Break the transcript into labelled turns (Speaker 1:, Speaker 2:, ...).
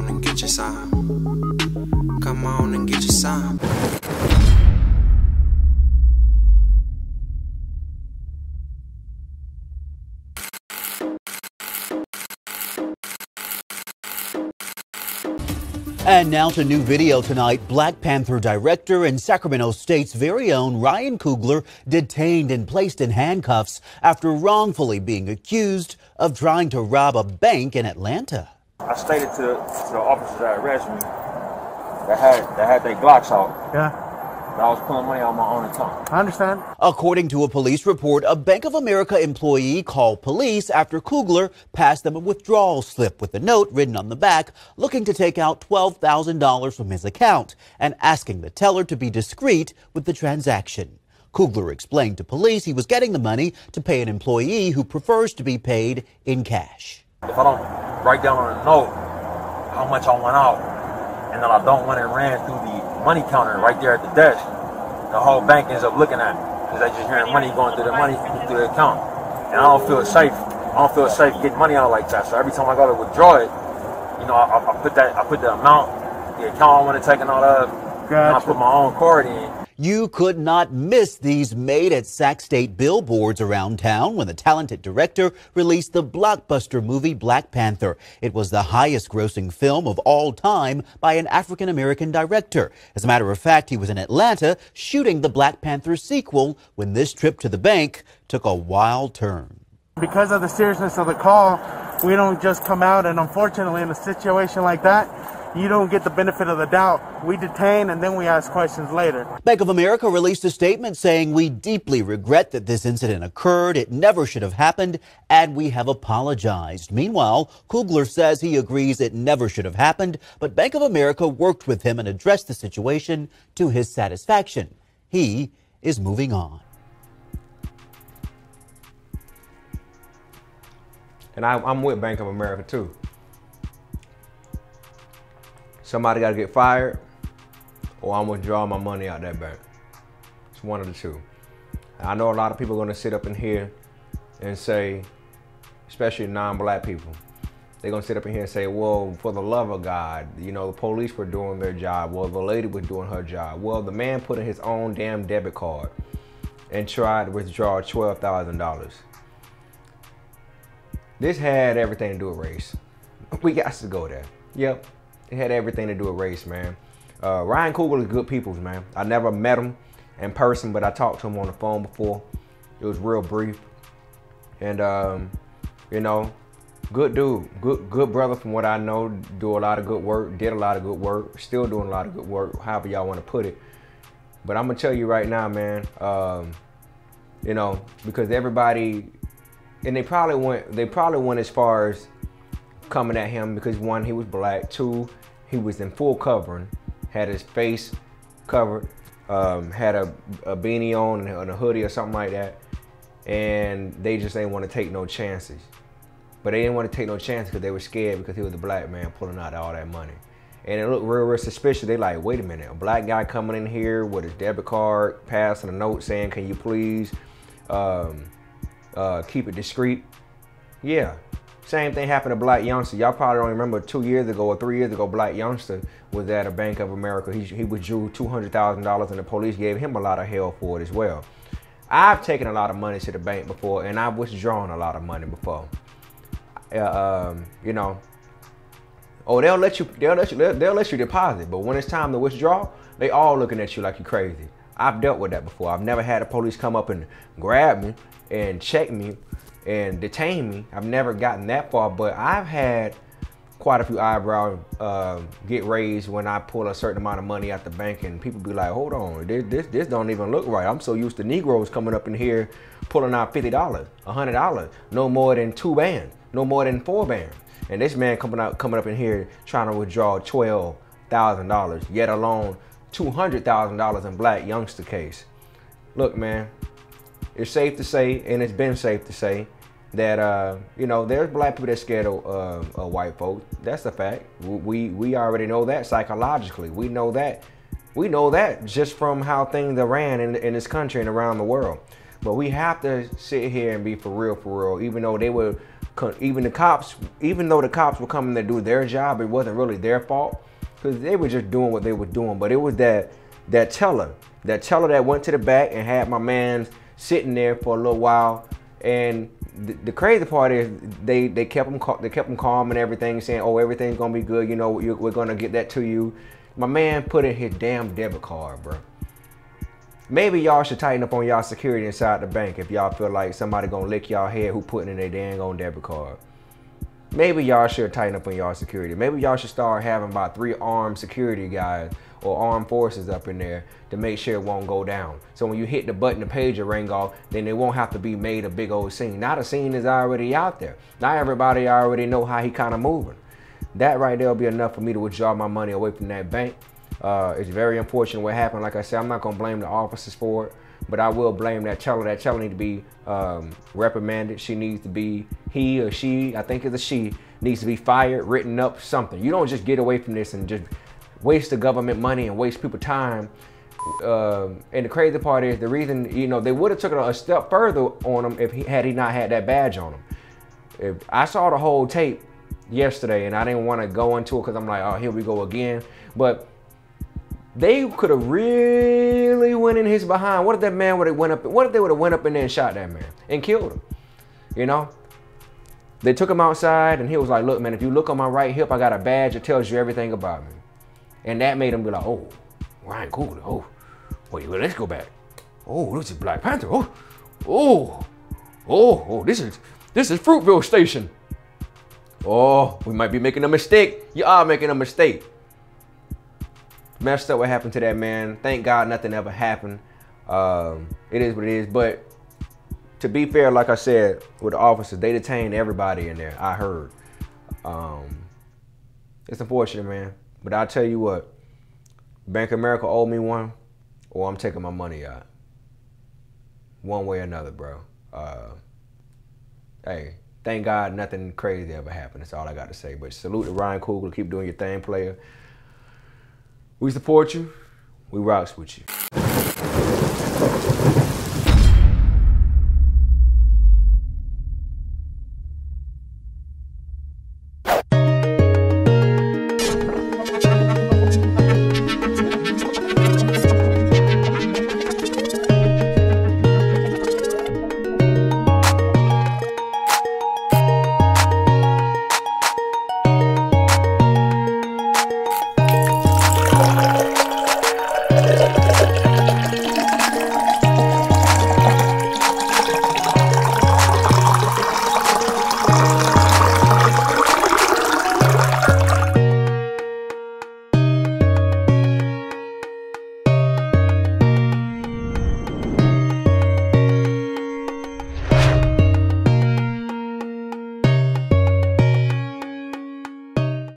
Speaker 1: on and get your some. Come on and get your some.
Speaker 2: And now to new video tonight. Black Panther director and Sacramento State's very own Ryan Coogler detained and placed in handcuffs after wrongfully being accused of trying to rob a bank in Atlanta.
Speaker 3: I stated to the officers that arrested me that had their Glocks out.
Speaker 4: Yeah.
Speaker 3: But I was pulling money out of my own account.
Speaker 4: I understand.
Speaker 2: According to a police report, a Bank of America employee called police after Coogler passed them a withdrawal slip with a note written on the back looking to take out $12,000 from his account and asking the teller to be discreet with the transaction. Coogler explained to police he was getting the money to pay an employee who prefers to be paid in cash.
Speaker 3: If I don't write down on a note how much I want out, and then I don't want it ran through the money counter right there at the desk, the whole bank ends up looking at me because they just hearing money going through the account, and I don't feel safe. I don't feel safe getting money out like that. So every time I go to withdraw it, you know, I put the amount, the account I want to take it out of, and I put my own card in.
Speaker 2: You could not miss these made at Sac State billboards around town when the talented director released the blockbuster movie Black Panther. It was the highest grossing film of all time by an African-American director. As a matter of fact, he was in Atlanta shooting the Black Panther sequel when this trip to the bank took a wild turn.
Speaker 4: Because of the seriousness of the call, we don't just come out, and unfortunately in a situation like that, you don't get the benefit of the doubt. We detain and then we ask questions later.
Speaker 2: Bank of America released a statement saying, "We deeply regret that this incident occurred. It never should have happened, and we have apologized." Meanwhile, Coogler says he agrees it never should have happened, but Bank of America worked with him and addressed the situation to his satisfaction. He is moving on.
Speaker 5: And I'm with Bank of America too. Somebody got to get fired, or I'm withdrawing my money out that bank. It's one of the two. I know a lot of people are going to sit up in here and say, especially non-black people, they're going to sit up in here and say, well, for the love of God, you know, the police were doing their job. Well, the lady was doing her job. Well, the man put in his own damn debit card and tried to withdraw $12,000. This had everything to do with race. We got to go there. Yep. It had everything to do with race, man. Ryan Coogler is good peoples, man. I never met him in person, but I talked to him on the phone before. It was real brief. And, you know, good dude, good brother from what I know, do a lot of good work, did a lot of good work, still doing a lot of good work, however y'all want to put it. But I'm gonna tell you right now, man, you know, because everybody, and they probably went as far as coming at him because one, he was black, two, he was in full covering, had his face covered, had a beanie on and a hoodie or something like that, and they just didn't want to take no chances. But they didn't want to take no chances because they were scared because he was a black man pulling out all that money. And it looked real suspicious. They like, wait a minute, a black guy coming in here with his debit card, passing a note saying, can you please keep it discreet? Yeah. Same thing happened to Black Youngster. Y'all probably don't remember 2 years ago or 3 years ago, Black Youngster was at a Bank of America. He withdrew $200,000 and the police gave him a lot of hell for it as well. I've taken a lot of money to the bank before and I've withdrawn a lot of money before. You know, oh, they'll let you deposit, but when it's time to withdraw, they all looking at you like you're crazy. I've dealt with that before. I've never had the police come up and grab me and check me and detain me. I've never gotten that far, but I've had quite a few eyebrows get raised when I pull a certain amount of money out the bank and people be like, hold on, this don't even look right. I'm so used to Negroes coming up in here pulling out $50, $100, no more than 2 bands, no more than 4 bands. And this man coming up in here trying to withdraw $12,000, yet alone $200,000 in Black Youngster case. Look, man, it's safe to say, and it's been safe to say, that you know, there's black people that's scared of white folks. That's a fact. We already know that psychologically. We know that. We know that just from how things are ran in this country and around the world. But we have to sit here and be for real, even though they were even the cops, even though the cops were coming to do their job, it wasn't really their fault because they were just doing what they were doing. But it was that teller that went to the back and had my man sitting there for a little while. And the crazy part is they kept him calm and everything, saying, "Oh, everything's gonna be good. You know, we're gonna get that to you." My man put in his damn debit card, bro. Maybe y'all should tighten up on y'all security inside the bank if y'all feel like somebody gonna lick y'all head who putting in their dang on debit card. Maybe y'all should tighten up on y'all security. Maybe y'all should start having about 3 armed security guys or armed forces up in there to make sure it won't go down. So when you hit the button, the pager ring off, then it won't have to be made a big old scene. Now the scene is already out there. Now everybody already know how he kind of moving. That right there will be enough for me to withdraw my money away from that bank. It's very unfortunate what happened. Like I said, I'm not gonna blame the officers for it, but I will blame that teller. That teller needs to be reprimanded. She needs to be, he or she, I think it's a she, needs to be fired, written up, something. You don't just get away from this and just waste the government money and waste people's time. And the crazy part is the reason, you know, they would have took it a step further on him if had he not had that badge on him. If I saw the whole tape yesterday and I didn't want to go into it because I'm like, oh, here we go again. But they could have really went in his behind. What if that man would have went up? What if they would have went up in there and shot that man and killed him? You know? They took him outside and he was like, look, man, if you look on my right hip, I got a badge that tells you everything about me. And that made him be like, oh, Ryan Coogler. Oh, wait, well, let's go back. Oh, this is Black Panther. This is Fruitville Station. Oh, we might be making a mistake. You are making a mistake. Messed up what happened to that man. Thank God nothing ever happened. It is what it is. But to be fair, like I said, with the officers, they detained everybody in there. I heard. It's unfortunate, man. But I'll tell you what. Bank of America owed me one, or I'm taking my money out. One way or another, bro. Hey, thank God nothing crazy ever happened. That's all I got to say. But salute to Ryan Coogler. Keep doing your thing, player. We support you. We rocks with you.